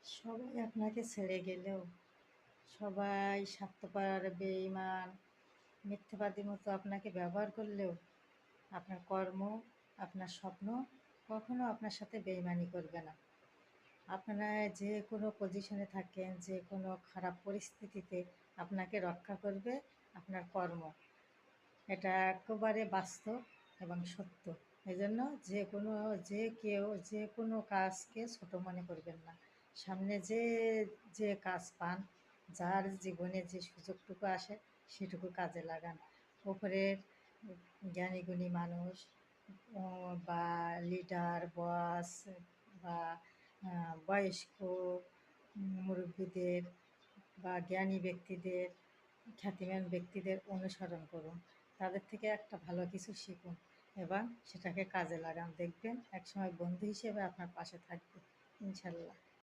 সবাই আপনাকে ছেড়ে গেলেও, সবাই স্বার্থপর, বেঈমান, মিথ্যাবাদীর মতো আপনাকে ব্যবহার করলেও আপনার কর্ম, আপনার স্বপ্ন কখনো আপনার সাথে বেইমানি করবে না। আপনারা যে কোনো পজিশনে থাকেন, যে কোনো খারাপ পরিস্থিতিতে আপনাকে রক্ষা করবে আপনার কর্ম। এটা একেবারে বাস্তব এবং সত্য। এজন্য যে কেউ যে কোনো কাজকে ছোট মনে করবেন না। সামনে যে কাজ পান, যার জীবনে যে সুযোগটুকু আসে সেটুকু কাজে লাগান। ওপরের জ্ঞানী গুণী মানুষ বা লিডার, বস বা বয়স্ক মুরব্বিদের বা জ্ঞানী ব্যক্তিদের, খ্যাতিমান ব্যক্তিদের অনুসরণ করুন। তাদের থেকে একটা ভালো কিছু শিখুন এবং সেটাকে কাজে লাগান। দেখবেন একসময় বন্ধু হিসেবে আপনার পাশে থাকবে, ইনশাল্লাহ।